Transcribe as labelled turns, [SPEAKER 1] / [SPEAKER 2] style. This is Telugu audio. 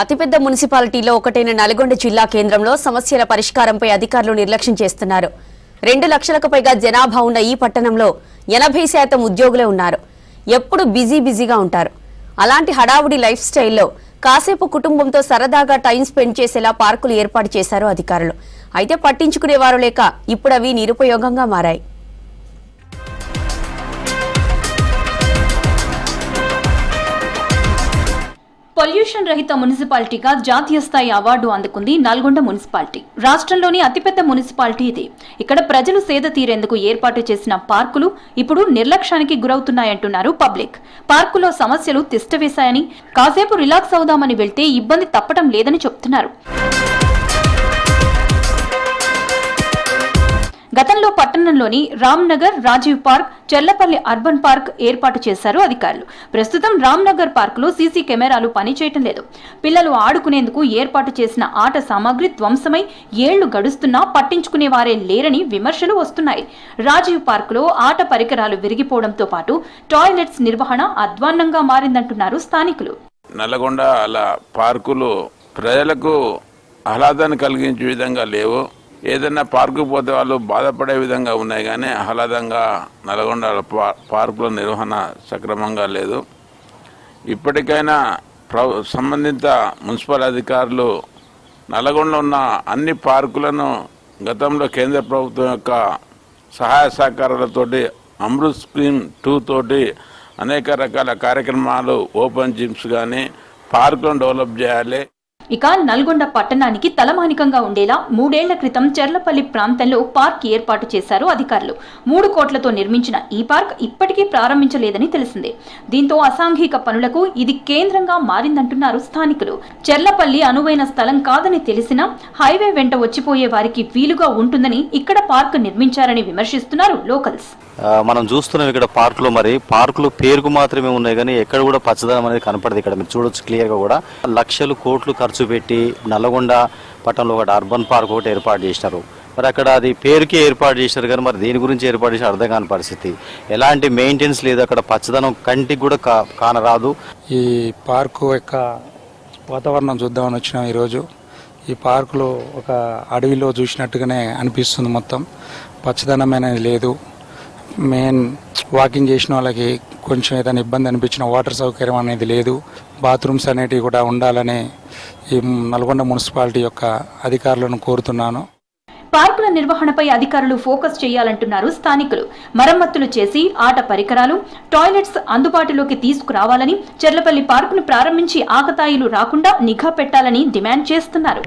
[SPEAKER 1] అతిపెద్ద మున్సిపాలిటీలో ఒకటైన నల్గొండ జిల్లా కేంద్రంలో సమస్యల పరిష్కారంపై అధికారులు నిర్లక్ష్యం చేస్తున్నారు. 2 లక్షలకు పైగా జనాభా ఉన్న ఈ పట్టణంలో 80% ఉద్యోగులే ఉన్నారు. ఎప్పుడు బిజీగా ఉంటారు. అలాంటి హడావుడి లైఫ్ స్టైల్లో కాసేపు కుటుంబంతో సరదాగా టైం స్పెండ్ చేసేలా పార్కులు ఏర్పాటు చేశారు అధికారులు. అయితే పట్టించుకునేవారు లేక ఇప్పుడు అవి నిరుపయోగంగా మారాయి.
[SPEAKER 2] పొల్యూషన్ రహిత మున్సిపాలిటీగా జాతీయ స్థాయి అవార్డు అందుకుంది నల్గొండ మున్సిపాలిటీ. రాష్ట్రంలోని అతిపెద్ద మున్సిపాలిటీ ఇది. ఇక్కడ ప్రజలు సేద తీరేందుకు ఏర్పాటు చేసిన పార్కులు ఇప్పుడు నిర్లక్ష్యానికి గురవుతున్నాయంటున్నారు పబ్లిక్. పార్కులో సమస్యలు తిష్టవేశాయని, కాసేపు రిలాక్స్ అవుదామని వెళ్తే ఇబ్బంది తప్పటం లేదని చెప్తున్నారు. గతంలో పట్టణంలోని Ramnagar, Rajiv park, Cherlapalli urban park ఏర్పాటు చేశారు అధికారులు. ప్రస్తుతం రామ్నగర్ పార్కులో సీసీ కెమెరాలు పనిచేయటం లేదు. పిల్లలు ఆడుకునేందుకు ఏర్పాటు చేసిన ఆట సామాగ్రి ధ్వంసమై ఏళ్లు గడుస్తున్నా పట్టించుకునే వారే లేరని విమర్శలు వస్తున్నాయి. రాజీవ్ పార్కులో ఆట పరికరాలు విరిగిపోవడంతో పాటు టాయిలెట్స్ నిర్వహణ అధ్వాన్నంగా మారిందంటున్నారు స్థానికులు.
[SPEAKER 3] నల్గొండ అలా పార్కులు ప్రజలకు ఆహ్లాదాన్ని కలిగించే విధంగా లేవు. ఏదైనా పార్కు పోతే వాళ్ళు బాధపడే విధంగా ఉన్నాయి, కానీ ఆహ్లాదంగా నల్గొండ పార్కుల నిర్వహణ సక్రమంగా లేదు. ఇప్పటికైనా సంబంధిత మున్సిపల్ అధికారులు నల్గొండలో ఉన్న అన్ని పార్కులను గతంలో కేంద్ర ప్రభుత్వం యొక్క సహాయ సహకారాలతోటి అమృత్ స్కీమ్ 2 తోటి అనేక రకాల కార్యక్రమాలు, ఓపెన్ జిమ్స్ కానీ పార్కులను డెవలప్ చేయాలి.
[SPEAKER 2] ఇక నల్గొండ పట్టణానికి తలమానికంగా ఉండేలా 3 ఏళ్ల క్రితం చెర్లపల్లి ప్రాంతంలో పార్క్ ఏర్పాటు చేశారు అధికారులు. 3 కోట్లతో నిర్మించిన ఈ పార్క్ ఇప్పటికీ ప్రారంభించలేదని తెలిసిందే. దీంతో అసాంఘిక పనులకు ఇది కేంద్రంగా మారిందంటున్నారు స్థానికులు. చెర్లపల్లి అనువైన స్థలం కాదని తెలిసినా హైవే వెంట వచ్చిపోయే వారికి వీలుగా ఉంటుందని ఇక్కడ పార్క్ నిర్మించారని విమర్శిస్తున్నారు లోకల్స్.
[SPEAKER 4] మనం చూస్తున్నాం ఇక్కడ పార్కులు పేరుకు మాత్రమే ఉన్నాయి, కానీ ఎక్కడ కూడా పచ్చదనం అనేది కనపడదు. ఇక్కడ మీరు చూడొచ్చు క్లియర్ గా కూడా లక్షలు కోట్లు ఖర్చు పెట్టి నల్గొండ పట్టణంలో ఒకటి అర్బన్ పార్క్ ఒకటి ఏర్పాటు చేసినారు. మరి అక్కడ అది పేరుకే ఏర్పాటు చేశారు, కానీ మరి దేని గురించి ఏర్పాటు చేసిన అర్థం కాని పరిస్థితి. ఎలాంటి మెయింటెనెన్స్ లేదు, అక్కడ పచ్చదనం కంటికి కూడా కానరాదు.
[SPEAKER 5] ఈ పార్కు యొక్క వాతావరణం చూద్దామని వచ్చినాం ఈరోజు. ఈ పార్కులో ఒక అడవిలో చూసినట్టుగానే అనిపిస్తుంది. మొత్తం పచ్చదనమైన లేదు. మెయిన్ వాకింగ్ చేసిన వాళ్ళకి కొంచెం ఏదైనా ఇబ్బంది అనిపించిన వాటర్ సౌకర్యం అనేది లేదు. బాత్రూమ్స్ అనేటివి కూడా ఉండాలని ఈ నల్గొండ మున్సిపాలిటీ యొక్క అధికారులను కోరుతున్నాను.
[SPEAKER 2] పార్కుల నిర్వహణపై అధికారులు ఫోకస్ చేయాలంటున్నారు స్థానికులు. మరమ్మతులు చేసి ఆట పరికరాలు, టాయిలెట్స్ అందుబాటులోకి తీసుకురావాలని, చెర్లపల్లి పార్కును ప్రారంభించి ఆకతాయిలు రాకుండా నిఘా పెట్టాలని డిమాండ్ చేస్తున్నారు.